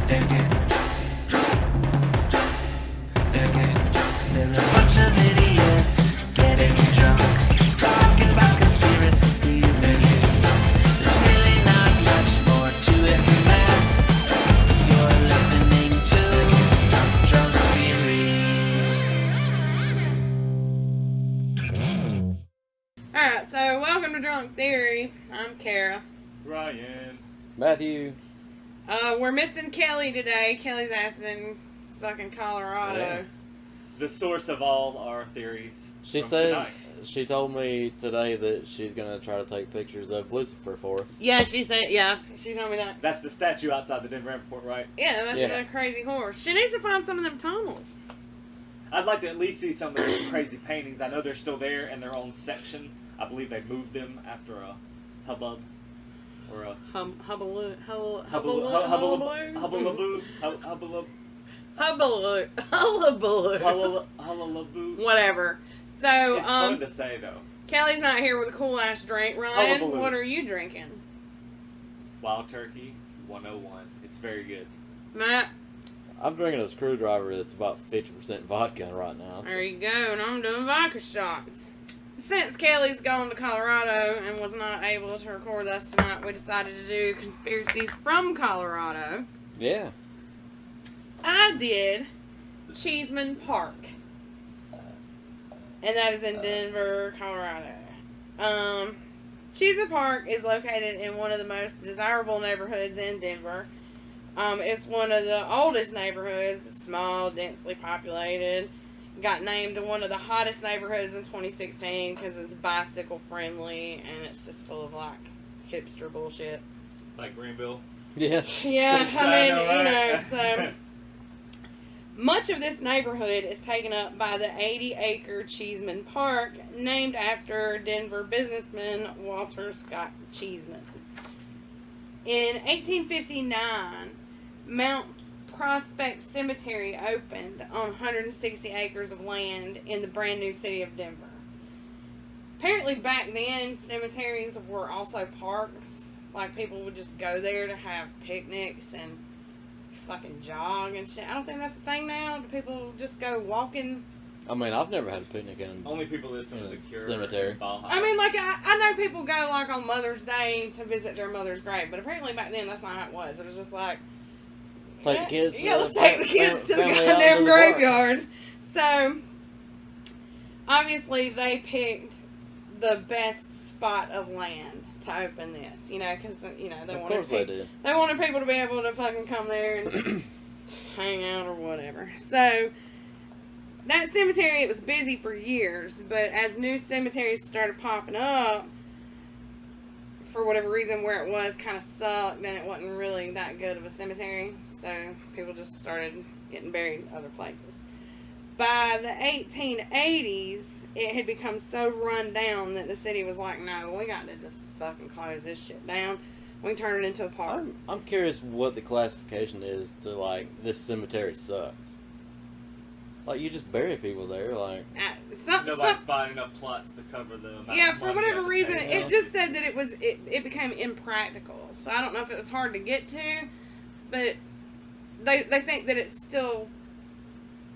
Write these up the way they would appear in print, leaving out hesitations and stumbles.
They're getting drunk. They're getting drunk. They're a bunch of idiots getting drunk, talking about conspiracy theories. There's really not much more to it than that. You're listening to Drunk Theory. Alright, so welcome to Drunk Theory. I'm Kara. Ryan. Matthew. We're missing Kelli today. Kelli's ass in fucking Colorado. Yeah. The source of all our theories. She from said tonight. she told me today that she's gonna try to take pictures of Lucifer for us. Yeah, she said, yes, she told me that. That's the statue outside the Denver airport, right? Yeah, that's Yeah. a crazy horse. She needs to find some of them tunnels. I'd like to at least see some of the crazy paintings. I know they're still there in their own section. I believe they moved them after a hubbub. Or a Hubbaloo. Whatever. So, It's fun to say, though. Kelli's not here with a cool ass drink. Ryan, Hullabaloo. what are you drinking? Wild Turkey 101. It's very good. Matt, I'm drinking a screwdriver that's about 50% vodka right now. there you go, and I'm doing vodka shots. Since Kelli's gone to Colorado and was not able to record us tonight, we decided to do conspiracies from Colorado. Yeah. I did Cheesman Park, and that is in Denver, Colorado. Cheesman Park is located in one of the most desirable neighborhoods in Denver. It's one of the oldest neighborhoods. It's small, densely populated. Got named one of the hottest neighborhoods in 2016 because it's bicycle friendly and it's just full of like hipster bullshit. Like Greenville. Yeah. Yeah, Yes, I mean, right? so much of this neighborhood is taken up by the 80-acre Cheesman Park, named after Denver businessman Walter Scott Cheesman. In 1859, Mount Prospect Cemetery opened on 160 acres of land in the brand new city of Denver. Apparently back then, cemeteries were also parks. Like, people would just go there to have picnics and fucking jog and shit. I don't think that's the thing now. Do people just go walking? I mean, I've never had a picnic in Only people listen to the Cure. Cemetery. and Bauhaus. I mean, like, I know people go, like, on Mother's Day to visit their mother's grave, but apparently back then that's not how it was. It was just like, Take the kids. yeah, let's take the kids to the family out goddamn to the park. graveyard. So, obviously, they picked the best spot of land to open this, you know, because, you know, Of course they do. they wanted people to be able to fucking come there and hang out or whatever. So, that cemetery, it was busy for years, but as new cemeteries started popping up, for whatever reason, where it was kind of sucked and it wasn't really that good of a cemetery, so people just started getting buried other places. By the 1880s, it had become so run down that the city was like, no, we got to just fucking close this shit down. We can turn it into a park. I'm curious what the classification is to, like, this cemetery sucks. Like, you just bury people there, like... Nobody's buying enough plots to cover the amount Yeah, of for money whatever you have to reason, pay. it just said that it became impractical. So I don't know if it was hard to get to, but they think that it's still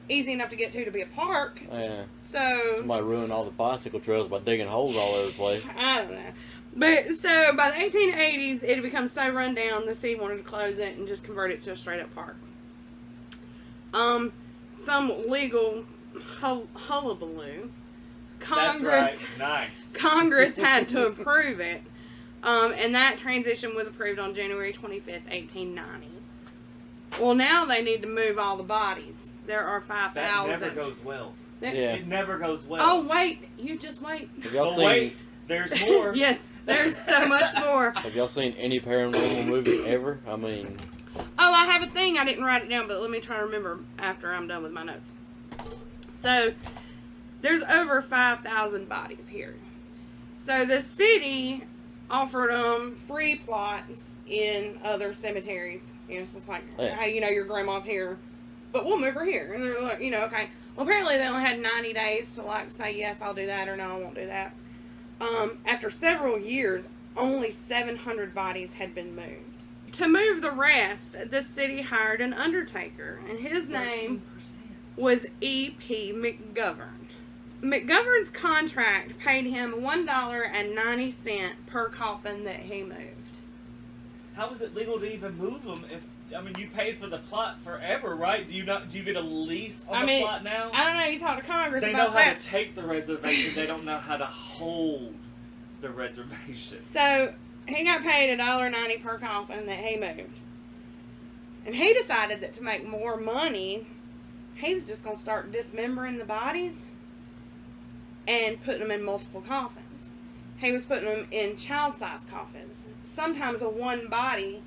easy enough to get to be a park. Yeah. So Somebody ruined all the bicycle trails by digging holes all over the place. I don't know. But so by the 1880s, it had become so run down, the city wanted to close it and just convert it to a straight up park. Some legal hullabaloo. Congress, That's right. Nice. Congress had to approve it. And that transition was approved on January 25th, 1890. Well, now they need to move all the bodies. There are 5,000. That never goes well. Yeah. It never goes well. Oh, wait. You just wait. Have y'all But seen... wait, there's more. Yes, there's so much more. Have y'all seen any paranormal movie ever? I mean... Oh, I have a thing. I didn't write it down, but let me try to remember after I'm done with my notes. So, there's over 5,000 bodies here. So, the city offered them free plots in other cemeteries. You know, it's just like, Yeah. hey, you know, your grandma's here, but we'll move her here. And they're like, you know, okay. Well, apparently they only had 90 days to, like, say, yes, I'll do that, or no, I won't do that. After several years, only 700 bodies had been moved. To move the rest, the city hired an undertaker, and his name 13%. was E.P. McGovern. McGovern's contract paid him $1.90 per coffin that he moved. How is it legal to even move them? If I mean, you paid for the plot forever, right? Do you get a lease on the plot now? I don't know. You talk to Congress They about know how that. to take the reservation. They don't know how to hold the reservation. So he got paid $1.90 per coffin that he moved, and he decided that to make more money, he was just going to start dismembering the bodies and putting them in multiple coffins. He was putting them in child-sized coffins. Sometimes a one body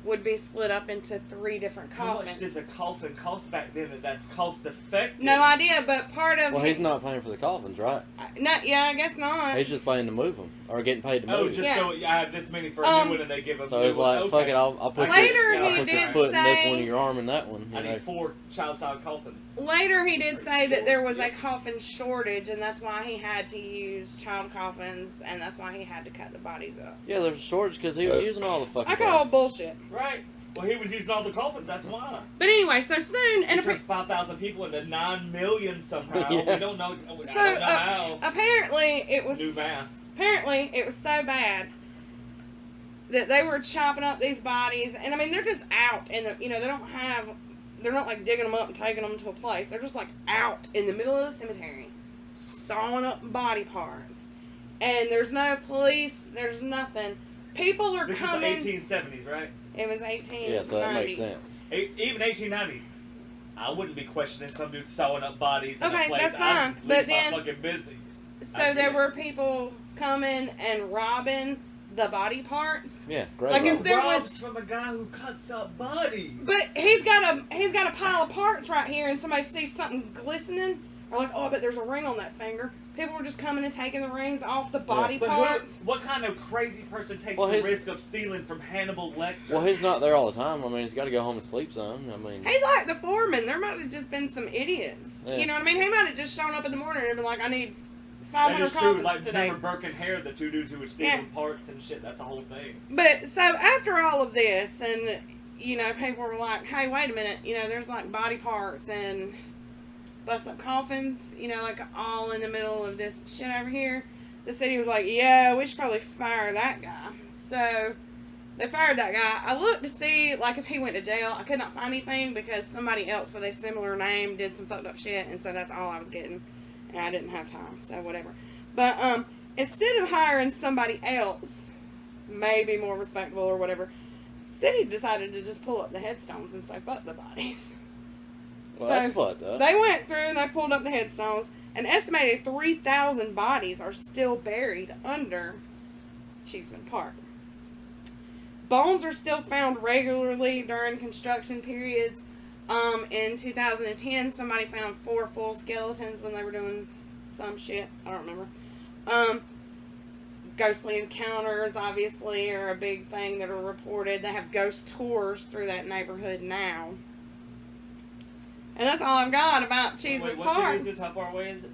would be split up into 3 different How coffins. much does a coffin cost back then that's cost effective? No idea, but part of Well, he's not paying for the coffins, right? yeah, I guess not. He's just paying to move them, or getting paid to move. Oh, just Yeah. so I have this many for a new one and they give us. So it's like, fuck it, I'll put Later your, he I'll put your did foot in this say- one and your arm in that one. You I know? need 4 child-sized coffins. Later, he did say that there was a Yeah. coffin shortage, and that's why he had to use child coffins, and that's why he had to cut the bodies up. Yeah, there's a shortage because he was using all the fucking. I call it things. bullshit. Right. Well, he was using all the coffins. That's why. But anyway, so soon, He and turned 5,000 people into 9 million somehow. Yeah. We don't know. I so don't know how. apparently it was New math. so bad that they were chopping up these bodies, and I mean they're just out, and they're not like digging them up and taking them to a place. They're just like out in the middle of the cemetery, sawing up body parts, and there's no police. There's nothing. People are This coming. is the 1870s, right? It was 1890s. Yeah, so that makes sense. Even 1890s. I wouldn't be questioning some dude sewing up bodies in Okay, a place. that's fine. I'd leave But my then- fucking business. So I there get it. were people coming and robbing the body parts. Yeah, great. Like if robber. there Robs was- from a guy who cuts up bodies. But he's got a pile of parts right here, and somebody sees something glistening, or like, oh, I bet there's a ring on that finger. People were just coming and taking the rings off the body But parts. what kind of crazy person takes Well, the he's- risk of stealing from Hannibal Lecter? Well, he's not there all the time. I mean, he's got to go home and sleep some. I mean, He's like the foreman. There might have just been some idiots. Yeah. You know what I mean? He might have just shown up in the morning and been like, I need that 500 is true. coffins Like, today. remember Burke and Hare, the 2 dudes who were stealing Yeah. parts and shit? That's a whole thing. But so after all of this, and you know, people were like, "Hey, wait a minute! You know, there's like body parts and bust up coffins. You know, like all in the middle of this shit over here." The city was like, "Yeah, we should probably fire that guy." So they fired that guy. I looked to see like if he went to jail. I could not find anything because somebody else with a similar name did some fucked up shit, and so that's all I was getting, and I didn't have time. So whatever. But instead of hiring somebody else, maybe more respectable or whatever, city decided to just pull up the headstones and say fuck the bodies. well, so that's fucked up. They went through and they pulled up the headstones. An estimated 3,000 bodies are still buried under Cheesman Park. Bones are still found regularly during construction periods. In 2010, somebody found 4 full skeletons when they were doing some shit. I don't remember. Ghostly encounters, obviously, are a big thing that are reported. They have ghost tours through that neighborhood now. And that's all I've got about Cheesman Wait, what Park. city is this? How far away is it?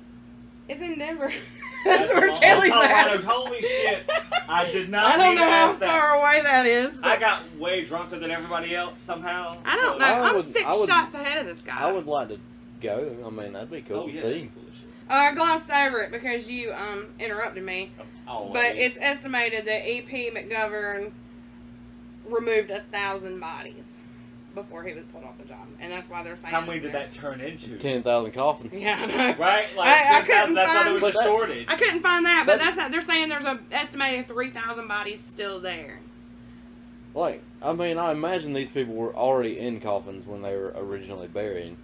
It's in Denver. That's where long. Kelly's Colorado. at. Holy shit. I did not I don't mean know to how ask that. far away that is. I But got way drunker than everybody else somehow. I don't so- know. I I'm would- 6 I would- shots ahead of this guy. I would like to go. I mean, that'd be cool Oh, to yeah. see. Cool as shit. I glossed over it because you interrupted me. Always. But it's estimated that E.P. McGovern removed 1,000 bodies before he was pulled off the job, and that's why they're saying. How many did there's- that turn into? 10,000 coffins. Yeah, I know. Right? Like, I 10,000, couldn't that's why there find- was a shortage. I couldn't find that, but That- that's not. They're saying there's a estimated 3,000 bodies still there. Like, I mean, I imagine these people were already in coffins when they were originally buried.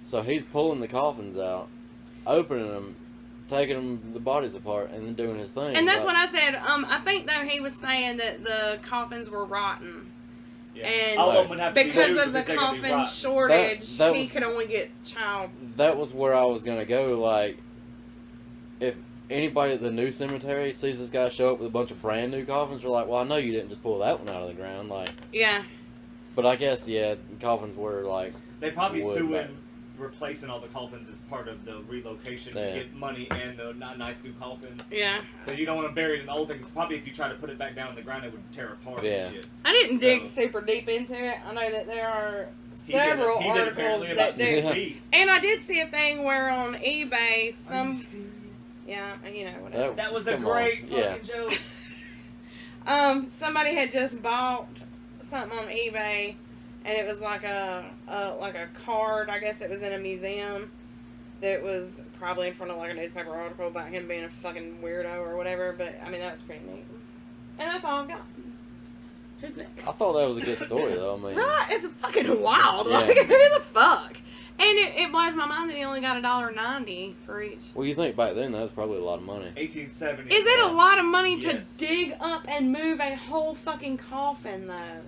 So he's pulling the coffins out, opening them, taking the bodies apart, and then doing his thing. And that's Like, when I said, I think though he was saying that the coffins were rotten. Yeah. And All of them would have to be because new of the they're gonna be coffin rotten. shortage, That he was- could only get child. that was where I was going to go. Like, if anybody at the new cemetery sees this guy show up with a bunch of brand new coffins, they're like, well, I know you didn't just pull that one out of the ground. Like, Yeah. but I guess, yeah, coffins were like, They probably wood threw back. in replacing all the coffins as part of the relocation. Yeah. You get money and the nice new coffin. Yeah. Because you don't want to bury it in the old things. Probably if you try to put it back down in the ground, it would tear apart Yeah. and shit. I didn't dig So- super deep into it. I know that there are He did several apparently articles about that 6 do. feet. And I did see a thing where on eBay, Are you some. serious? Yeah, you know, whatever. That was a Come on. great Yeah. fucking joke. Somebody had just bought something on eBay, and it was like a card. I guess it was in a museum. That was probably in front of like a newspaper article about him being a fucking weirdo or whatever. But I mean, that was pretty neat. And that's all I've got. Who's next? I thought that was a good story, though. I mean, Right? It's fucking wild. Yeah. Like, who the fuck? And it blows my mind that he only got $1.90 for each. well, you think back then that was probably a lot of money. 1870. Is it a lot of money to Yes. dig up and move a whole fucking coffin, though?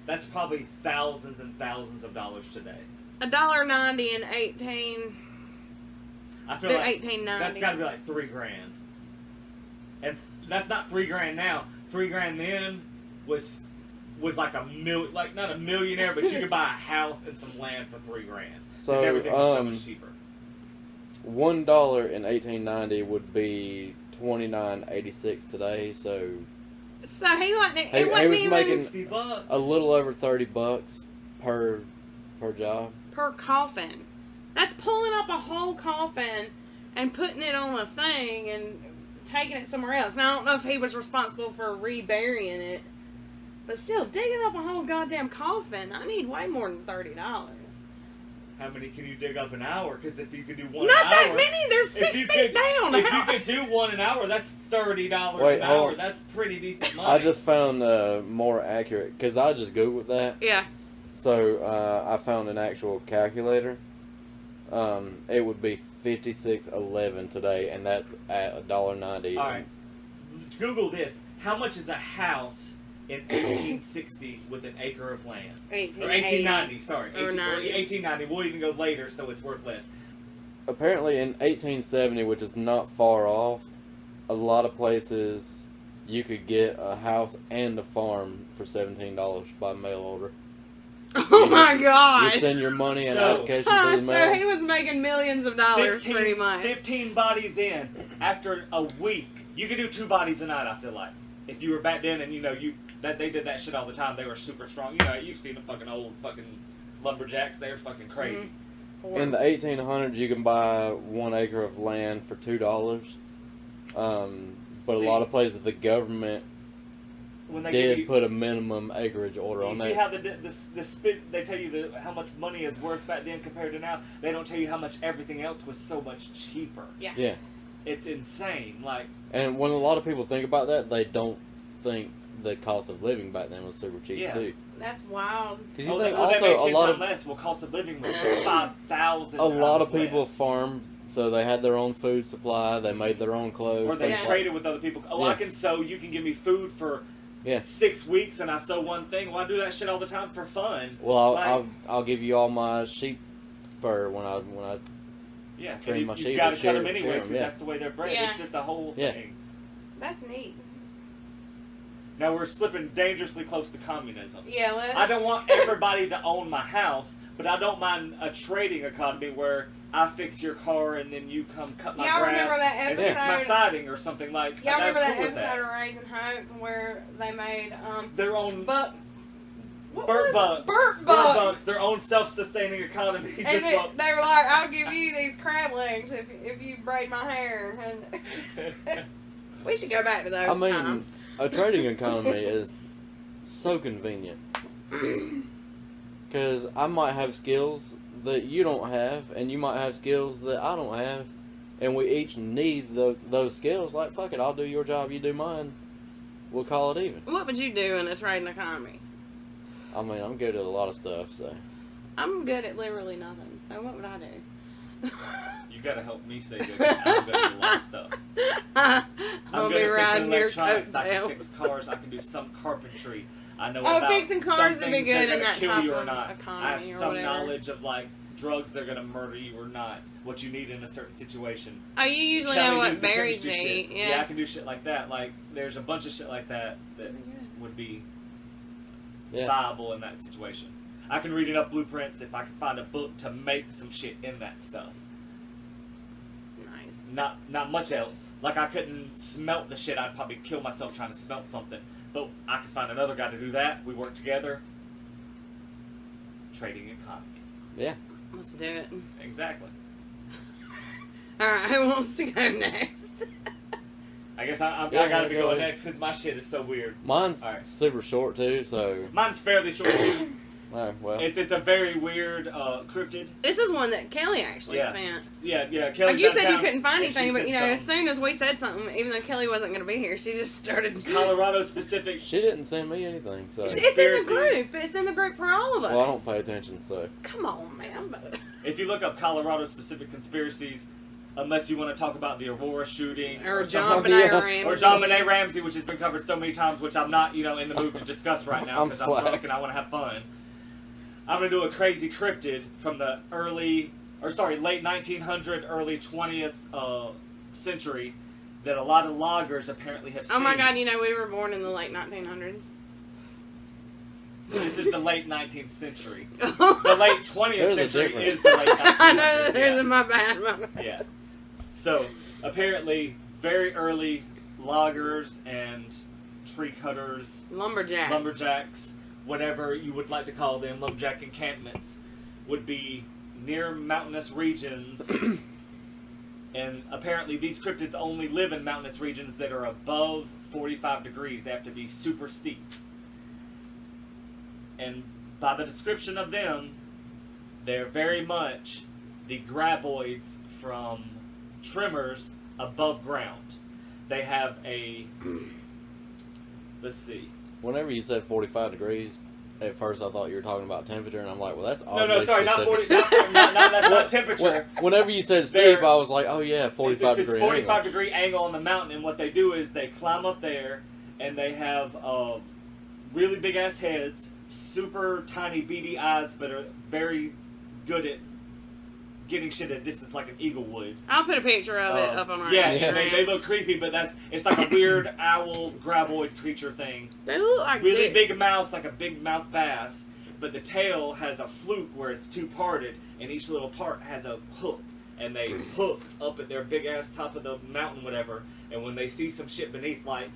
That's probably thousands and thousands of dollars today. $1.90 and 18. I feel They're like 18.90. that's got to be like $3,000, and that's not $3,000 now. $3,000 then was like like not a millionaire, but you could buy a house and some land for $3,000. So, Everything was so much cheaper. $1 in 1890 would be $29.86 today. So So he wasn't. He It wasn't was even making- $60. a little over $30 per job. per coffin. That's pulling up a whole coffin and putting it on a thing and taking it somewhere else. Now I don't know if he was responsible for reburying it, but still digging up a whole goddamn coffin. I need way more than $30. How many can you dig up an hour? Because if you could do one Not an that hour, many. They're 6 you feet could- down. if you could do one an hour, that's $30 Wait, an hold hour. on. That's pretty decent money. I just found more accurate because I just googled that. Yeah. So I found an actual calculator. It would be 56.11 today, and that's at $1.90. All right, Google this. How much is a house in 1860 with an acre of land? Or 1890, sorry. Or 1890. We'll even go later, so it's worth less. Apparently, in 1870, which is not far off, a lot of places you could get a house and a farm for $17 by mail order. Oh my god. You send your money and So- application through the So mail. he was making millions of dollars pretty much. 15 bodies in after a week. You could do 2 bodies a night, I feel like. If you were back then and that they did that shit all the time, they were super strong. You've seen the fucking old fucking lumberjacks, they're fucking crazy. In the 1800s, you can buy 1 acre of land for $2. But See? a lot of places, the government When they give did you, put a minimum acreage order you on see that. how the spit, they tell you how much money is worth back then compared to now. They don't tell you how much everything else was so much cheaper. Yeah. It's insane. Like, And when a lot of people think about that, they don't think the cost of living back then was super cheap, Yeah. too. That's wild. Because you oh, think they also made a 10 lot times of less. Well, cost of living was 5,000. a lot of times people less. farmed, so they had their own food supply. They made their own clothes. Or they things like- traded with other people. Oh, Yeah. I can sew. You can give me food for Yeah. 6 weeks, and I sew one thing. Well, I do that shit all the time for fun. Well, Like- I'll give you all my sheep fur when I Yeah, train and my you've sheep got and to share- cut them anyways share 'em, because yeah. that's the way they're bred. Yeah. It's just a whole Yeah. thing. That's neat. Now we're slipping dangerously close to communism. Yeah, well, I don't want everybody to own my house, but I don't mind a trading economy where I fix your car and then you come cut my Y'all grass remember that and fix my episode- siding or something like. y'all I'm remember that cool with episode of Raising Hope where they made Their own what Burt was it? bugs. Burt Bird bugs. bugs, their own self-sustaining economy. And Just they, like, they were like, "I'll give you these crab legs if you braid my hair." And we should go back to those I mean, times. a trading economy is so convenient. Because I might have skills that you don't have, and you might have skills that I don't have, and we each need those skills. Like, fuck it, I'll do your job, you do mine. We'll call it even. What would you do in a trading economy? I mean, I'm good at a lot of stuff, so. I'm good at literally nothing. So what would I do? you gotta help me say good. 'Cause I'm good at a lot of stuff. I'll I'm be good at fixing riding your electronics. I can fix coattails. cars. I can do some carpentry. I know Oh, about fixing some cars would be things good that in that kill type you or of not. economy I have or some whatever. knowledge of like drugs that are gonna murder you or not. What you need in a certain situation. Oh, you usually Kelly know what knows the berries chemistry to shit. eat. Yeah, I Yeah. can do shit like that. Like there's a bunch of shit like that that would be Yeah. viable in that situation. I can read enough blueprints if I can find a book to make some shit in that stuff. Nice. Not much else. Like, I couldn't smelt the shit. I'd probably kill myself trying to smelt something. But I could find another guy to do that. We work together. Trading economy. Yeah. Let's do it. Exactly. Alright, who wants to go next? I guess I Yeah, gotta be go going ahead. next because my shit is so weird. Mine's Alright. super short too, so Mine's fairly short too. well. It's a very weird cryptid. This is one that Kelly actually Yeah. sent. Yeah. Kelly's Like you said, you downtown, couldn't find and she anything, but said you know, as something. soon as we said something, even though Kelly wasn't going to be here, she just started. Colorado specific. She didn't send me anything, so It's in the Conspiracies. group. It's in the group for all of us. well, I don't pay attention, so Come on, man. If you look up Colorado specific conspiracies, unless you want to talk about the Aurora shooting Or something- John Yeah. Benet Ramsey. or John Benet Ramsey, which has been covered so many times, which I'm not, in the mood to discuss right now I'm because I'm slack. drunk and I want to have fun. I'm gonna do a crazy cryptid from the late 1900, early 20th century that a lot of loggers apparently have seen. Oh my God! You know we were born in the late 1900s. This is the late 19th century. The late 20th There's a century difference. is the late 1900s. I know that yeah. there's my bad. My bad. Yeah. So, apparently, very early loggers and tree cutters, Lumberjacks. whatever you would like to call them, lumberjack encampments, would be near mountainous regions. And apparently, these cryptids only live in mountainous regions that are above 45 degrees. They have to be super steep. And by the description of them, they're very much the graboids from Tremors above ground. They have a... Let's see. whenever you said 45 degrees, at first I thought you were talking about temperature, and I'm like, well, that's No, oddly sorry, not specific. 40. That's not temperature. Whenever you said steep, They're- I was like, oh yeah, 45 It's this degree 45 angle. degree angle on the mountain, and what they do is they climb up there, and they have really big ass heads, super tiny beady eyes, but are very good at getting shit at a distance like an eagle would. I'll put a picture of it up on our Yeah, Instagram. they look creepy, but it's like a weird owl graboid creature thing. They look like Really dicks. big mouth, like a big mouth bass, but the tail has a fluke where it's two parted, and each little part has a hook, and they hook up at their big ass top of the mountain, whatever. And when they see some shit beneath, like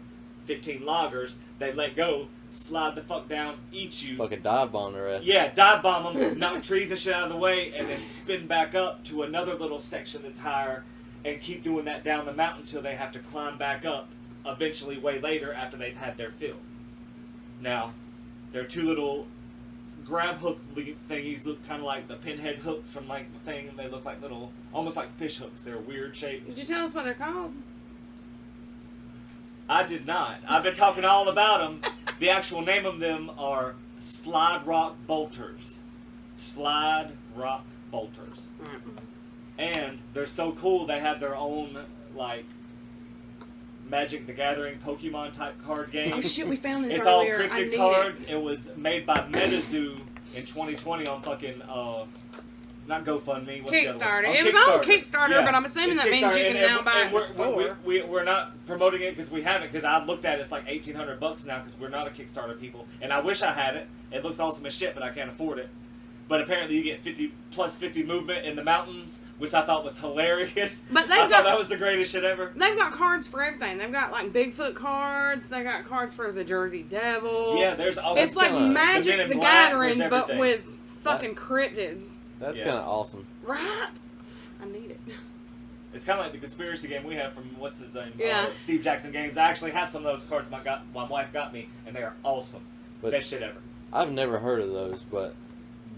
15 loggers, they let go, slide the fuck down, eat you. Fucking dive bomb their ass. Yeah, dive bomb them, knock trees and shit out of the way, and then spin back up to another little section that's higher, and keep doing that down the mountain until they have to climb back up, eventually way later after they've had their fill. Now, there are two little grab hook thingies, look kind of like the pinhead hooks from like the thing, and they look like little, almost like fish hooks. They're weird shaped. Did you tell us what they're called? I did not. I've been talking all about them. The actual name of them are slide rock bolters. Slide rock bolters. And they're so cool, they have their own, like, Magic the Gathering Pokemon type card game. Oh shit, we found this It's all earlier. I cryptic need cards. it. It was made by MetaZoo in 2020 on fucking, not GoFundMe. What's the other one? Kickstarter. On It was on Kickstarter, Yeah. but I'm assuming It's that means you Kickstarter, can and- now buy it and in the store. we're not promoting it because we haven't, because I looked at it, it's like $1,800 now because we're not a Kickstarter people. And I wish I had it. It looks awesome as shit, but I can't afford it. But apparently you get 50 movement in the mountains, which I thought was hilarious. But they've I thought got- that was the greatest shit ever. They've got cards for everything. They've got like Bigfoot cards. They got cards for the Jersey Devil. Yeah, there's all It's like kinda- The Magic Men in the Black, Gathering, there's but everything. with fucking cryptids. That's Yeah. kind of awesome. Right? I need it. It's kind of like the conspiracy game we have from, what's his name? Yeah. Steve Jackson Games. I actually have some of those cards my wife got me, and they are awesome. But Best shit ever. I've never heard of those, but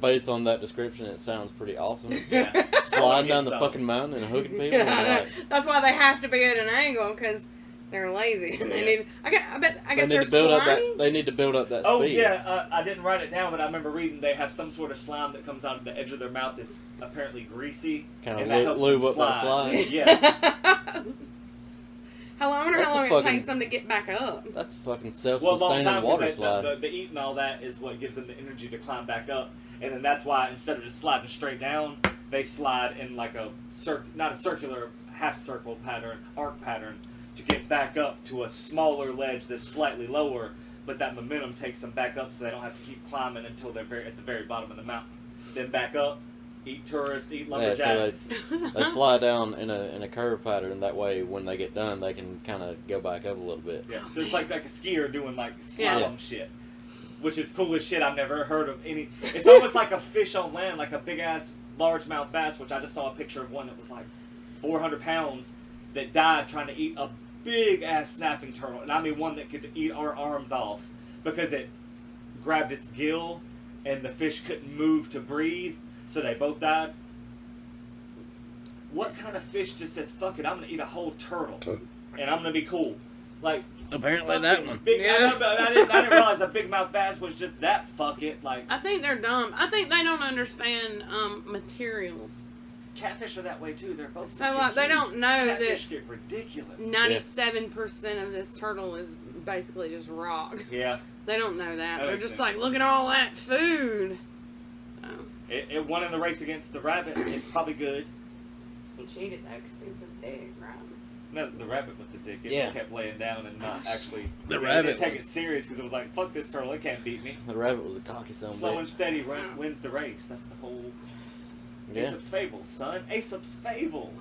based on that description, it sounds pretty awesome. Yeah. Sliding down the It's, fucking mountain and hooking people. Yeah, I know. like, That's why they have to be at an angle because they're lazy and they Yeah. need. I guess they they're need to build up slimy. that. They need to build up that Oh speed. yeah, I didn't write it down, but I remember reading they have some sort of slime that comes out of the edge of their mouth that's apparently greasy, Kind and of that helps lube them up that slide. Yes. I wonder That's how a long it fucking- takes them to get back up. That's a fucking Well, a long self-sustaining time water because slide. the eat and all that is what gives them the energy to climb back up, and then that's why instead of just sliding straight down, they slide in like a not a circular half circle pattern, arc pattern, to get back up to a smaller ledge that's slightly lower, but that momentum takes them back up so they don't have to keep climbing until they're at the very bottom of the mountain. Then back up, eat tourists, eat lumberjacks. So they slide down in a curve pattern. That way, when they get done, they can kind of go back up a little bit. Yeah, so it's like a skier doing like slalom shit, which is cool as shit. I've never heard of any. It's almost like a fish on land, like a big ass largemouth bass, which I just saw a picture of one that was like 400 pounds that died trying to eat a big ass snapping turtle, and I mean one that could eat our arms off because it grabbed its gill and the fish couldn't move to breathe, so they both died. What kind of fish just says, fuck it, I'm gonna eat a whole turtle and I'm gonna be cool? Like, apparently that one. Big, Yeah. I didn't realize a big mouth bass was just that. Fuck it, like I think they're dumb. I think they don't understand materials. catfish are that way too. They're both So like they don't know catfish that get ridiculous. 97% of this turtle is basically just rock. Yeah, They don't know that. That They're makes just sense. like, look at all that food. So it won in the race against the rabbit. It's probably good. he cheated though because he was a big right? No, the rabbit was the dick. It Yeah. just kept laying down and not actually. The it rabbit didn't take was- it serious because it was like, fuck this turtle, it can't beat me. The rabbit was a cocky son of a Slow and bitch. steady wins the race. That's the whole Yeah. Aesop's Fables, son. Aesop's Fables.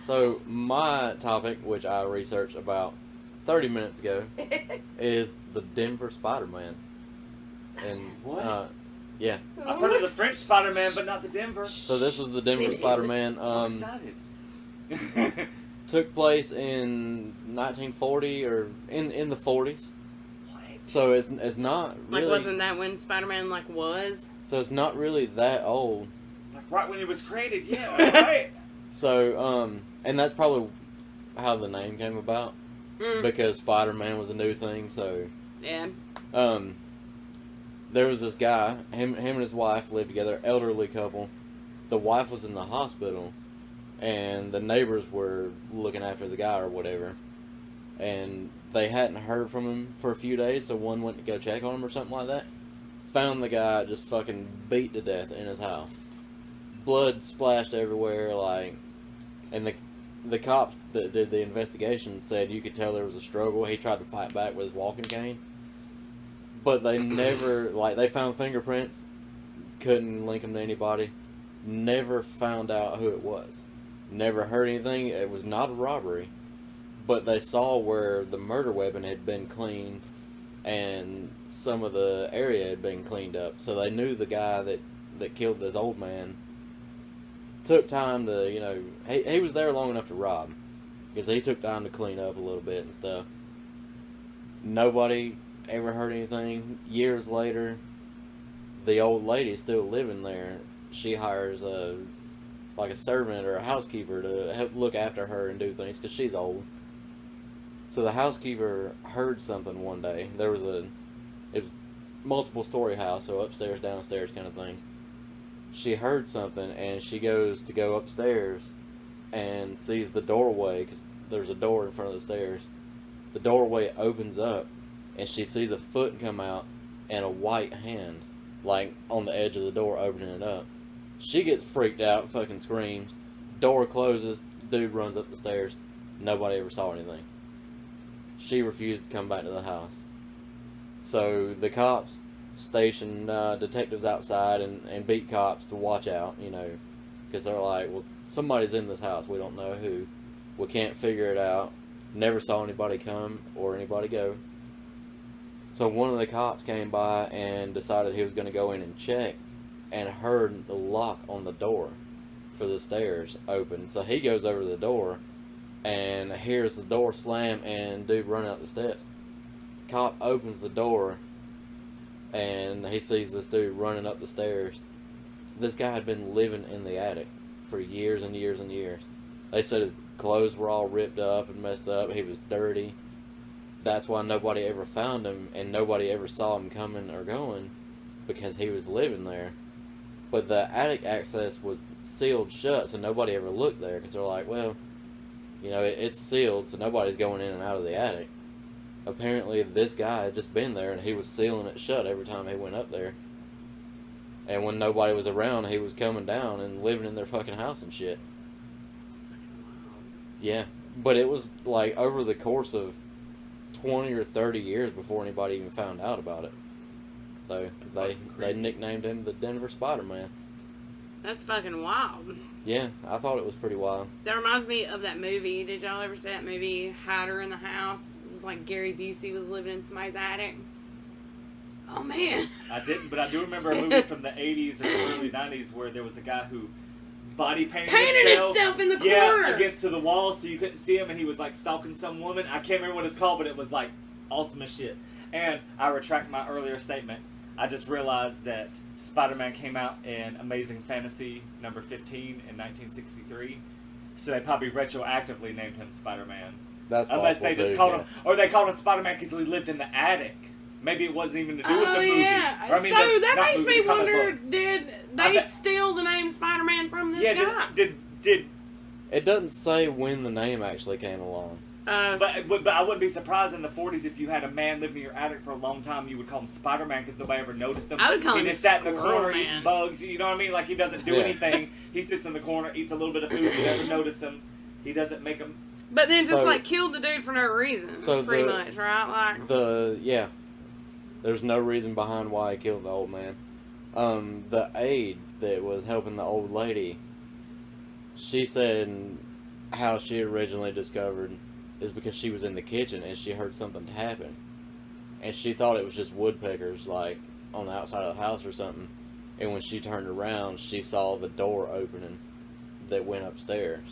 So my topic, which I researched about 30 minutes ago, is the Denver Spider-Man. And What? yeah. I've heard of the French Spider-Man, but not the Denver. So this was the Denver Spider-Man. I'm excited. Took place in 1940 or in the 40s. What? So it's not Like, really. wasn't that when Spider-Man like was? So it's not really that old. Like right when it was created, yeah, right. So and that's probably how the name came about Mm. because Spider-Man was a new thing. So Yeah. there was this guy. Him and his wife lived together. Elderly couple. The wife was in the hospital, and the neighbors were looking after the guy or whatever. And they hadn't heard from him for a few days, so one went to go check on him or something like that. Found the guy just fucking beat to death in his house. Blood splashed everywhere, like, and the cops that did the investigation said you could tell there was a struggle. He tried to fight back with his walking cane, but they never, like, they found fingerprints, couldn't link him to anybody, never found out who it was, never heard anything. It was not a robbery, but they saw where the murder weapon had been cleaned and some of the area had been cleaned up, so they knew the guy that killed this old man took time to, you know, he was there long enough to rob, because he took time to clean up a little bit and stuff. Nobody ever heard anything. Years later, the old lady still living there. She hires a servant or a housekeeper to help look after her and do things because she's old. So the housekeeper heard something one day. It was multiple story house, so upstairs, downstairs kind of thing. She heard something, and she goes to go upstairs and sees the doorway, because there's a door in front of the stairs. The doorway opens up, and she sees a foot come out and a white hand, like, on the edge of the door opening it up. She gets freaked out, fucking screams. Door closes, dude runs up the stairs. Nobody ever saw anything. She refused to come back to the house. So the cops stationed detectives outside and beat cops to watch out, you know, because they're like, well, somebody's in this house. We don't know who. We can't figure it out. Never saw anybody come or anybody go. So one of the cops came by and decided he was going to go in and check, and heard the lock on the door for the stairs open. So he goes over to the door and hears the door slam and dude run out the steps. Cop opens the door and he sees this dude running up the stairs. This guy had been living in the attic for years and years and years. They said his clothes were all ripped up and messed up. He was dirty. That's why nobody ever found him, and nobody ever saw him coming or going, because he was living there. But the attic access was sealed shut, so nobody ever looked there, because they're like, well, you know, it's sealed, so nobody's going in and out of the attic. Apparently, this guy had just been there, and he was sealing it shut every time he went up there. And when nobody was around, he was coming down and living in their fucking house and shit. Yeah. But it was, like, over the course of 20 or 30 years before anybody even found out about it. So they nicknamed him the Denver Spider-Man. That's fucking wild. Yeah, I thought it was pretty wild. That reminds me of that movie. Did y'all ever see that movie, Hider in the House? It was like Gary Busey was living in somebody's attic. Oh, man. I didn't, but I do remember a movie from the 80s or early 90s where there was a guy who body painted himself in the corner. Yeah, against to the wall so you couldn't see him, and he was like stalking some woman. I can't remember what it's called, but it was like awesome as shit. And I retract my earlier statement. I just realized that Spider-Man came out in Amazing Fantasy number 15 in 1963, so they probably retroactively named him Spider-Man. That's unless they possible just too, called yeah. him, or they called him Spider-Man because he lived in the attic. Maybe it wasn't even to do with the movie. Yeah. Or, I mean, so the- that not makes movie, me comic wonder, book. did I they bet- steal the name Spider-Man from this Yeah, guy? did It doesn't say when the name actually came along. but I wouldn't be surprised in the 40s if you had a man living in your attic for a long time, you would call him Spider-Man because nobody ever noticed him. I would call he him just sat in the Squirrel corner Man. eating bugs. You know what I mean? Like he doesn't do Yeah. anything. He sits in the corner, eats a little bit of food. You never notice him. He doesn't make him. But then just So- like killed the dude for no reason. So pretty the- much, right? Like There's no reason behind why he killed the old man. The aide that was helping the old lady, she said how she originally discovered is because she was in the kitchen and she heard something happen. And she thought it was just woodpeckers, like, on the outside of the house or something. And when she turned around, she saw the door opening that went upstairs.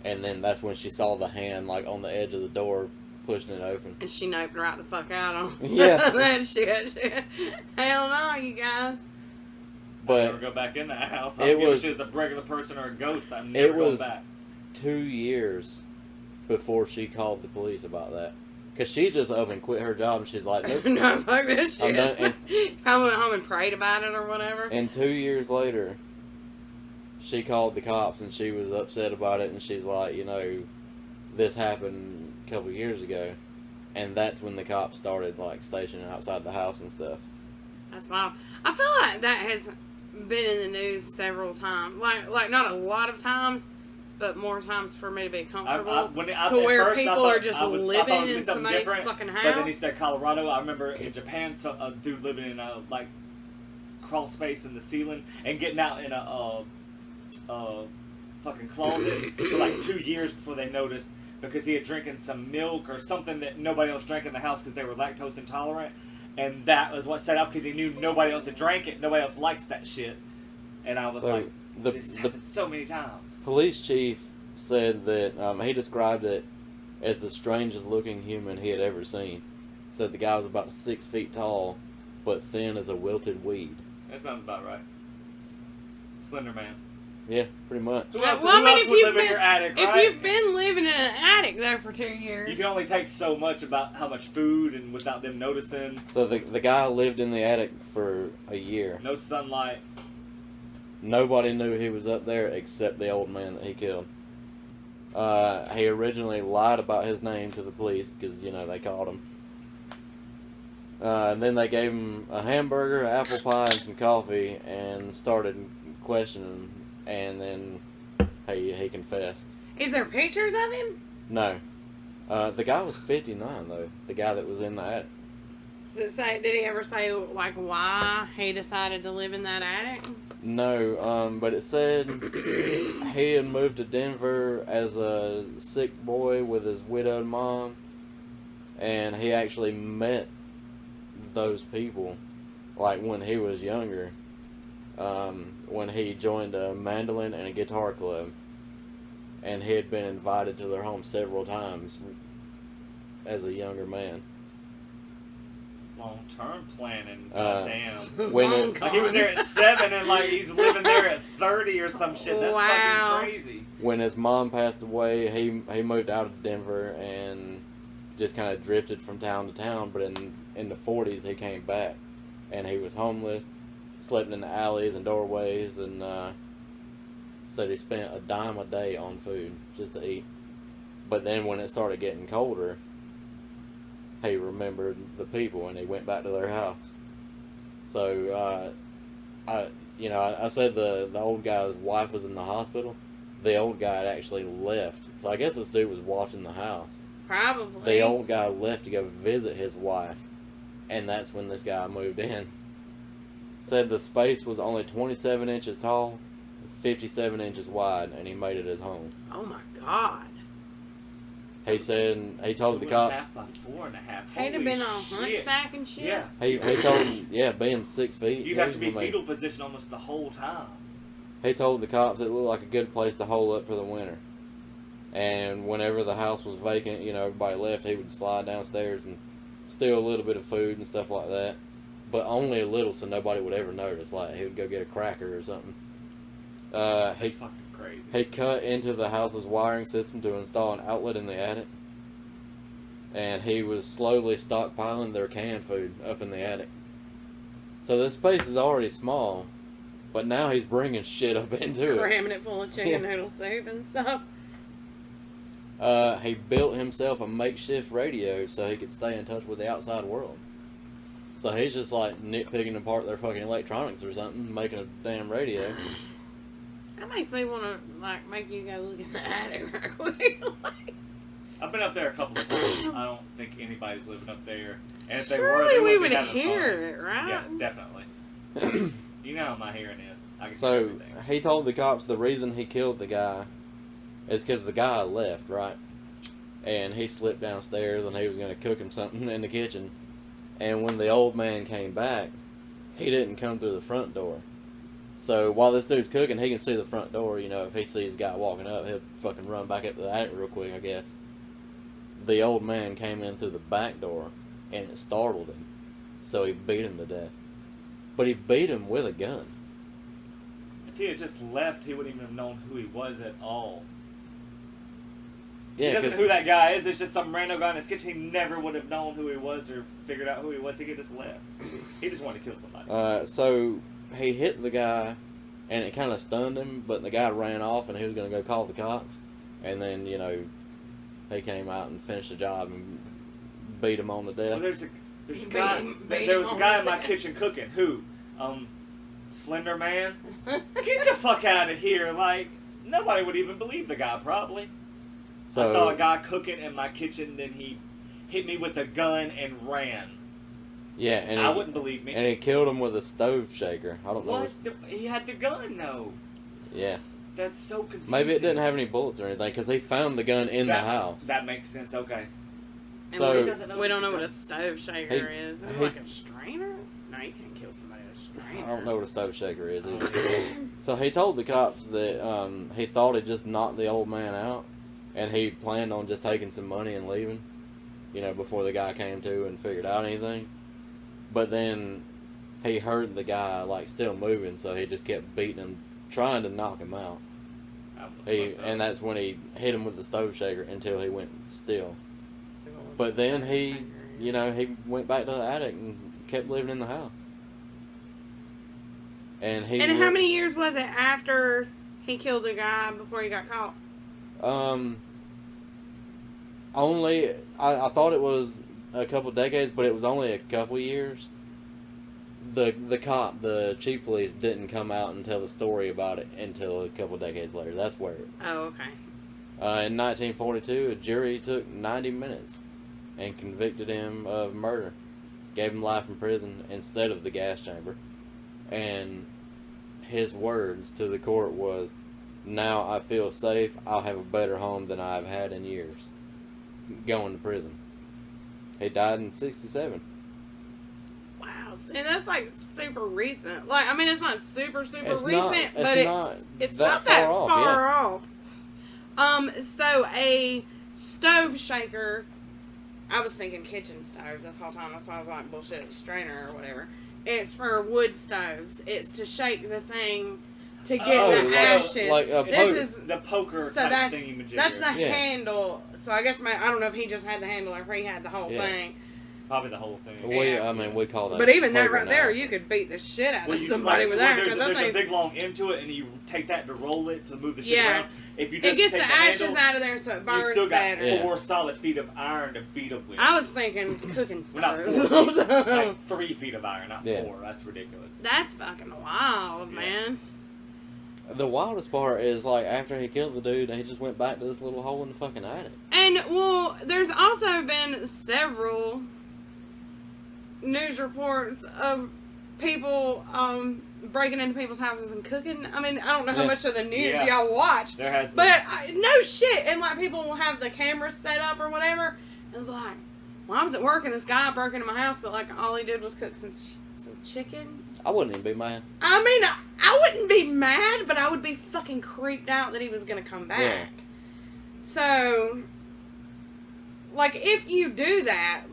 And then that's when she saw the hand, like, on the edge of the door, pushing it open. And she noped right the fuck out on Yeah. that shit. Hell no, you guys. I But never go back in that house. it I don't give a was- shit if it's a regular person or a ghost. I'm never it going was back. 2 years before she called the police about that. Because she just up and quit her job and she's like, nope. No, fuck this I'm shit. done, and- I went home and prayed about it or whatever. And 2 years later, she called the cops and she was upset about it and she's like, you know, this happened a couple years ago. And that's when the cops started, like, stationing outside the house and stuff. That's wild. I feel like that has been in the news several times. Like not a lot of times, but more times for me to be comfortable. At to where first, I people thought- are just I thought it living was gonna be in something somebody's different, fucking But then he house. said Colorado. I remember in Japan, a dude living in a like crawl space in the ceiling and getting out in a fucking closet for like 2 years before they noticed because he had drinking some milk or something that nobody else drank in the house because they were lactose intolerant, and that was what set off because he knew nobody else had drank it. Nobody else likes that shit, and I was So, like, the- this the- happened so many times. Police chief said that he described it as the strangest looking human he had ever seen. Said the guy was about 6 feet tall, but thin as a wilted weed. That sounds about right. Slender Man. Yeah, pretty much. Who Yeah, else, well, I who mean, else if would you've live in been- your attic, If right? you've been living in an attic there for 2 years, You can only take so much about how much food and without them noticing. So the guy lived in the attic for a year. No sunlight. Nobody knew he was up there except the old man that he killed. He originally lied about his name to the police because, you know, they caught him. And then they gave him a hamburger, apple pie, and some coffee and started questioning him. And then he confessed. is there pictures of him? No. The guy was 59, though. The guy that was in the attic. Does it say? Did he ever say like why he decided to live in that attic? No, but it said he had moved to Denver as a sick boy with his widowed mom, and he actually met those people, like when he was younger, when he joined a mandolin and a guitar club, and he had been invited to their home several times as a younger man. Long-term planning. Uh, Goddamn. When Long it, Like he was there at 7 and like he's living there at 30 or some shit. That's Wow. fucking crazy. when his mom passed away, he moved out of Denver and just kind of drifted from town to town. But in the 40s, he came back, and he was homeless, slept in the alleys and doorways, and said he spent a dime a day on food just to eat. But then when it started getting colder, he remembered the people and he went back to their house. So I said the old guy's wife was in the hospital. The old guy had actually left. So I guess this dude was watching the house. Probably. The old guy left to go visit his wife, and that's when this guy moved in. Said the space was only 27 inches tall, 57 inches wide, and he made it his home. Oh my God. He said, he told the 2.5 cops, by 4.5. He'd have Holy been on shit. hunchback and shit. Yeah. he told him, yeah, being 6 feet. You'd have to be he- fetal position almost the whole time. He told the cops it looked like a good place to hole up for the winter. And whenever the house was vacant, you know, everybody left, he would slide downstairs and steal a little bit of food and stuff like that. But only a little, so nobody would ever notice. Like, he would go get a cracker or something. That's He fucking crazy. He cut into the house's wiring system to install an outlet in the attic. And he was slowly stockpiling their canned food up in the attic. So this space is already small, but now he's bringing shit up into it. Cramming it full of chicken noodle soup and stuff. He built himself a makeshift radio so he could stay in touch with the outside world. So he's just like nitpicking apart their fucking electronics or something, making a damn radio. That makes me want to, like, make you go look in the attic real quick. I've been up there a couple of times. I don't think anybody's living up there. And if they were, Surely they we would would be having hear fun. it, right? Yeah, definitely. You know how my hearing is. I can hear So everything. he told the cops the reason he killed the guy is because the guy left, right? And he slipped downstairs and he was going to cook him something in the kitchen. And when the old man came back, he didn't come through the front door. So while this dude's cooking, he can see the front door. You know, if he sees a guy walking up, he'll fucking run back up to the attic real quick, I guess. The old man came in through the back door, and it startled him. So he beat him to death. But he beat him with a gun. If he had just left, he wouldn't even have known who he was at all. Yeah, he doesn't 'cause- know who that guy is. It's just some random guy in his kitchen. He never would have known who he was or figured out who he was. He could just left. He just wanted to kill somebody. So he hit the guy, and it kind of stunned him, but the guy ran off, and he was going to go call the cops. And then, you know, he came out and finished the job and beat him on the Well, death. there's a Beat guy. him There was a on guy the in my death. kitchen cooking. Who? Slender Man. Get the fuck out of here! Like nobody would even believe the guy. Probably. I saw a guy cooking in my kitchen. Then he hit me with a gun and ran. Yeah, and I he, wouldn't believe me. and he killed him with a stove shaker. I don't know. What? He had the gun though. Yeah. That's so confusing. Maybe it didn't have any bullets or anything, because he found the gun in the house. That makes sense. Okay. And So- we, doesn't know we this don't know is what a good. stove shaker He- is. Is it he- like a strainer? No, you can't kill somebody with a strainer. I don't know what a stove shaker is either. So he told the cops that he thought he'd just knocked the old man out, and he planned on just taking some money and leaving, you know, before the guy came to and figured out anything. But then he heard the guy, like, still moving, so he just kept beating him, trying to knock him out. That was fucked up. And that's when he hit him with the stove shaker until he went still. But then he, you know, he went back to the attic and kept living in the house. And he And how would- many years was it after he killed the guy before he got caught? Only I thought it was a couple decades, but it was only a couple years. The chief of police didn't come out and tell the story about it until a couple decades later. That's where. Oh, okay. In 1942, a jury took 90 minutes and convicted him of murder. Gave him life in prison instead of the gas chamber. And his words to the court was, "Now I feel safe. I'll have a better home than I've had in years." Going to prison. He died in 67. Wow. See, that's like super recent. Like, I mean, it's not super It's recent, not- but it's not that far off. So a stove shaker, I was thinking kitchen stove this whole time. That's why I was like, bullshit, strainer or whatever. It's for wood stoves. It's to shake the thing to get Oh, the like- ashes. like a this poker. is the poker so type that's thingy-majigger. that's the Yeah. handle. So I guess I don't know if he just had the handle or if he had the whole Yeah. thing. Probably the whole thing. We call that. But even that poker right there, now. you could beat the shit out Well, of you- somebody like, with when that there's, because that there's a thing's big long end to it, and you take that to roll it to move the shit Yeah. around. If you just it gets take the the ashes handle, out of there so it you burns still got better. Yeah. 4 solid feet of iron to beat up with. I was thinking cooking Well, not stove. 4 feet, like 3 feet of iron, not Yeah. 4. That's ridiculous. That's fucking wild, Yeah. man. The wildest part is, like, after he killed the dude, he just went back to this little hole in the fucking attic. And, well, there's also been several news reports of people breaking into people's houses and cooking. I mean, I don't know how Yeah. much of the news Yeah. y'all watch, There has been. but no shit. And, like, people will have the cameras set up or whatever, and they'll be like, well, I was at work and this guy broke into my house, but, like, all he did was cook some chicken. I wouldn't even be mad. I mean, I wouldn't be mad, but I would be fucking creeped out that he was going to come back. Yeah. So, like, if you do that,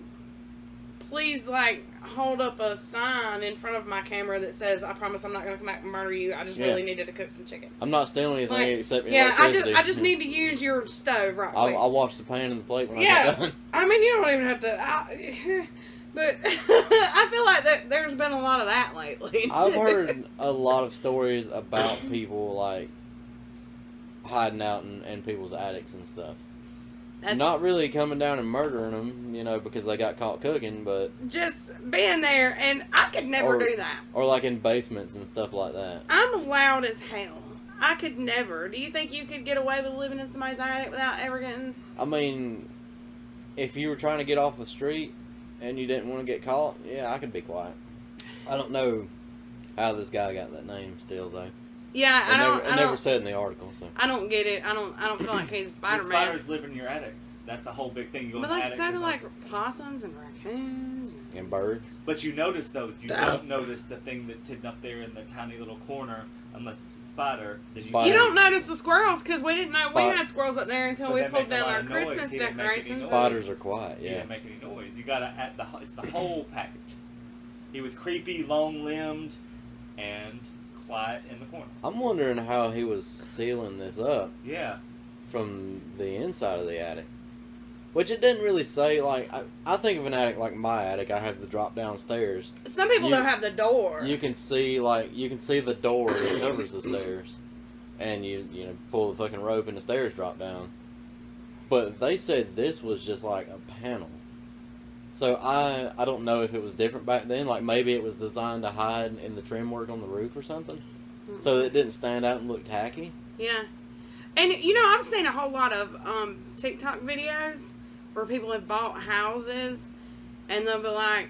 please, like, hold up a sign in front of my camera that says, I promise I'm not going to come back and murder you. I just Yeah. really needed to cook some chicken. I'm not stealing anything Like, except yeah, electricity. I just need to use your stove right quick. I'll wash the pan and the plate when I Yeah. get done. I mean, you don't even have to... but I feel like that there's been a lot of that lately. I've heard a lot of stories about people, like, hiding out in people's attics and stuff. That's Not really coming down and murdering them, you know, because they got caught cooking, but... just being there, and I could never do that. Or, like, in basements and stuff like that. I'm loud as hell. I could never. Do you think you could get away with living in somebody's attic without ever getting... I mean, if you were trying to get off the street and you didn't want to get caught, yeah, I could be quiet. I don't know how this guy got that name still, though. Yeah, It never said in the article, so... I don't get it. I don't feel like he's a The Spider-Man. spiders live in your attic. That's the whole big thing. You go But in the like attic. so do there's like possums and raccoons. And birds. But you notice those. You don't notice the thing that's hidden up there in the tiny little corner, unless it's a spider. Then Spider. You don't notice the squirrels because we didn't know we Spot- had squirrels up there until But we they pulled make a down lot our of noise. Christmas He didn't make any decorations. noise. Spiders are quiet, You yeah. didn't make any noise. You gotta it's the whole package. He was creepy, long-limbed, and quiet in the corner. I'm wondering how he was sealing this up Yeah. from the inside of the attic. Which it didn't really say, like, I think of an attic like my attic. I have the drop down stairs. Some people You- don't have the door. You can see, like, the door that covers the stairs. And you know, pull the fucking rope and the stairs drop down. But they said this was just like a panel. So I don't know if it was different back then. Like, maybe it was designed to hide in the trim work on the roof or something. So that it didn't stand out and look tacky. Yeah. And, you know, I've seen a whole lot of TikTok videos where people have bought houses and they'll be like,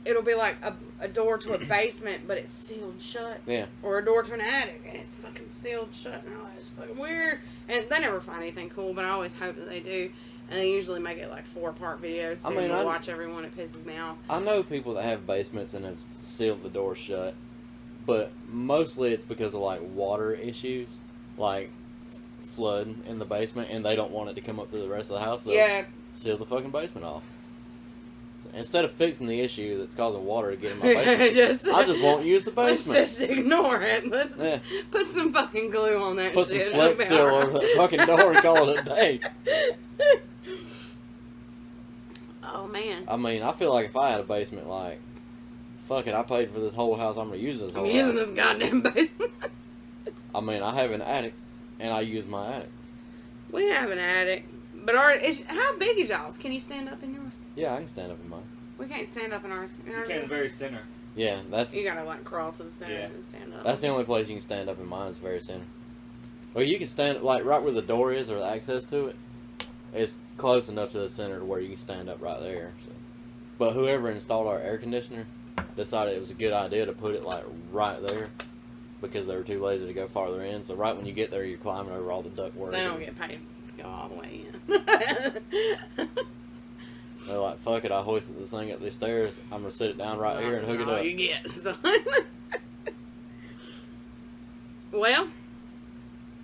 it'll be like a door to a basement, but it's sealed shut. Yeah. Or a door to an attic, and it's fucking sealed shut. And I'm like, it's fucking weird. And they never find anything cool, but I always hope that they do. And they usually make it like 4-part videos, so I mean, I I- watch every one. It pisses me off. I know people that have basements and have sealed the door shut. But mostly it's because of, like, water issues. Like, flood in the basement, and they don't want it to come up through the rest of the house. They'll Yeah. seal the fucking basement off. So instead of fixing the issue that's causing water to get in my basement, I just won't use the Let's basement. just ignore it. Let's Yeah. put some fucking glue on that Put some shit. Flex It'll be Seal alright. over that fucking door and call it a day. Oh, man. I mean, I feel like if I had a basement, like, fuck it, I paid for this whole house, I'm gonna use this I'm whole using house. this goddamn basement. I mean, I have an attic, and I use my attic. We have an attic. But how big is y'all's? Can you stand up in yours? Yeah, I can stand up in mine. We can't stand up in ours. You can in the very center. Yeah, You gotta like crawl to the center Yeah. and stand up. that's the only place you can stand up in mine is very center. Well, you can stand, like, right where the door is or the access to it. It's close enough to the center to where you can stand up right there. So. But whoever installed our air conditioner decided it was a good idea to put it, like, right there because they were too lazy to go farther in. So right when you get there, you're climbing over all the ductwork. They don't get paid to go all the way in. They're like, fuck it, I hoisted this thing up these stairs. I'm going to sit it down right here and hook it All up. you get, son. Well,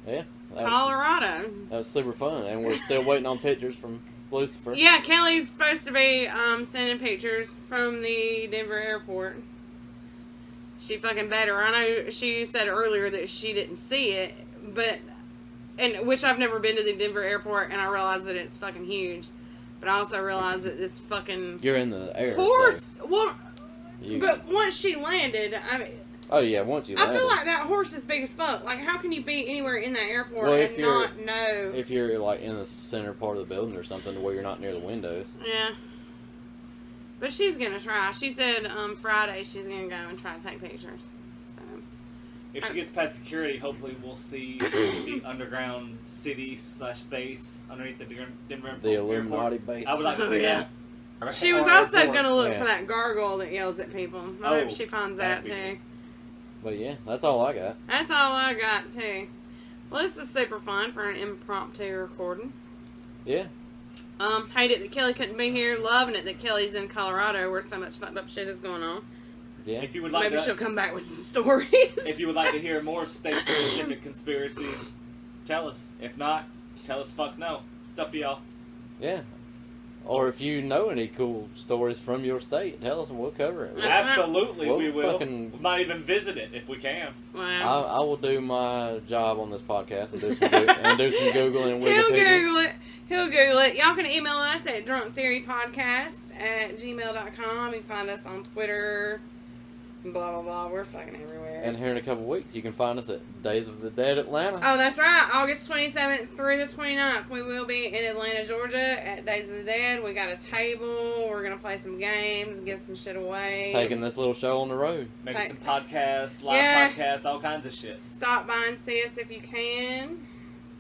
Yeah. That was, Colorado. that was super fun. And we're still waiting on pictures from Lucifer. Yeah, Kelly's supposed to be sending pictures from the Denver airport. She fucking better. I know she said earlier that she didn't see it, which I've never been to the Denver airport, and I realize that it's fucking huge. But I also realize that this fucking You're in the air. horse. Well, You, but once she landed, I mean, oh, yeah, once you I land feel it. like that horse is big as fuck. Like, how can you be anywhere in that airport Well, if and you're- not know? If you're, like, in the center part of the building or something to where you're not near the windows. Yeah. But she's gonna try. She said Friday she's gonna go and try to take pictures. So If she gets past security, hopefully we'll see the underground city/base underneath the Denver The airport. Illuminati base. I would like to see Yeah. that. She was Or also airport. going to look Yeah. for that gargoyle that yells at people. I hope Oh, she finds that'd that be too. good. But yeah, that's all I got. That's all I got too. Well, this is super fun for an impromptu recording. Yeah. Hated that Kelly couldn't be here. Loving it that Kelly's in Colorado where so much fucked up shit is going on. Yeah. If you would like Maybe to, she'll come back with some stories. if you would like to hear more state-specific conspiracies, tell us. If not, tell us fuck no. It's up to y'all. Yeah. Or if you know any cool stories from your state, tell us and we'll cover it. That's right. Absolutely, We'll we will. fucking- We might even visit it if we can. Wow. I will do my job on this podcast and do some Googling and He'll Wikipedia. Google it. He'll Google it. Y'all can email us at drunktheorypodcast@gmail.com. You can find us on Twitter. Blah, blah, blah. We're fucking everywhere. And here in a couple weeks, you can find us at Days of the Dead Atlanta. Oh, that's right. August 27th through the 29th. We will be in Atlanta, Georgia at Days of the Dead. We got a table. We're going to play some games, give some shit away. Taking this little show on the road. Maybe Okay. some podcasts, live Yeah. podcasts, all kinds of shit. Stop by and see us if you can.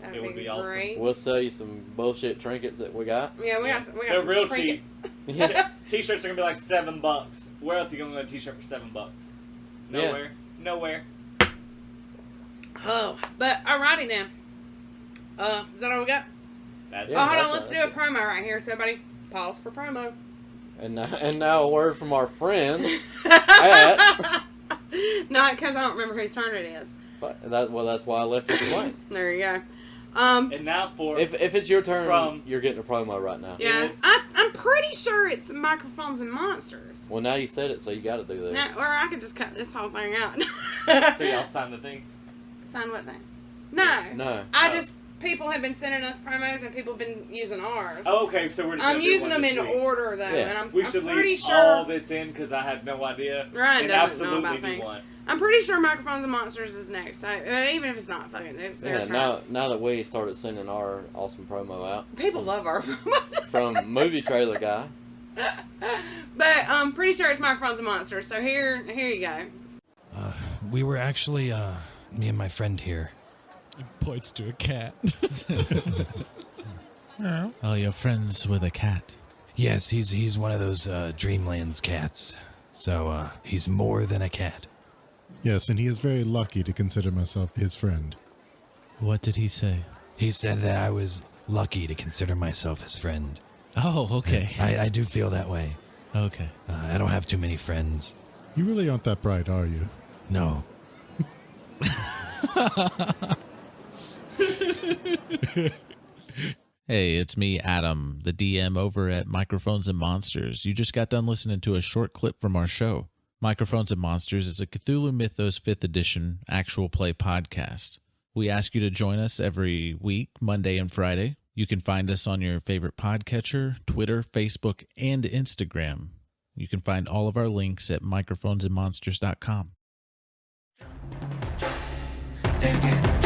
That It would be awesome. great. We'll sell you some bullshit trinkets that we got. Yeah, we got They're some real trinkets. Yeah. T-shirts are gonna be like $7. Where else are you gonna get a T-shirt for $7? Yeah. Nowhere. Nowhere. Oh, but alrighty then. Is that all we got? That's Oh, Yeah, hold that's on. Let's it, do that's a promo right here. So, everybody, pause for promo. And now a word from our friends at... Not because I don't remember whose turn it is. That's why I left it blank. There you go. And now for If it's your turn, From- you're getting a promo right now. Yeah, It's- I'm pretty sure it's Microphones and Monsters. Well, now you said it, so you got to do this. No, or I could just cut this whole thing out. so y'all sign the thing. Sign what thing? No. No. People have been sending us promos and people have been using ours. Oh, okay, so we're just I'm gonna do using one them in this week. order though, Yeah. and I'm We should pretty leave sure. all this in because I had no idea. Ryan and doesn't know absolutely about do things. one. I'm pretty sure Microphones and Monsters is next. Even if it's not, fucking, it's their Yeah, turn. now that we started sending our awesome promo out People love our promos. from Movie Trailer Guy. But I'm pretty sure it's Microphones and Monsters. So here you go. We were actually, me and my friend here. It points to a cat. Oh, you're friends with a cat? Yes, he's one of those Dreamlands cats. So he's more than a cat. Yes, and he is very lucky to consider myself his friend. What did he say? He said that I was lucky to consider myself his friend. Oh, okay. I do feel that way. Okay. I don't have too many friends. You really aren't that bright, are you? No. Hey, it's me, Adam, the DM over at Microphones and Monsters. You just got done listening to a short clip from our show. Microphones and Monsters is a Cthulhu Mythos 5th edition actual play podcast. We ask you to join us every week, Monday and Friday. You can find us on your favorite podcatcher, Twitter, Facebook, and Instagram. You can find all of our links at microphonesandmonsters.com. They're getting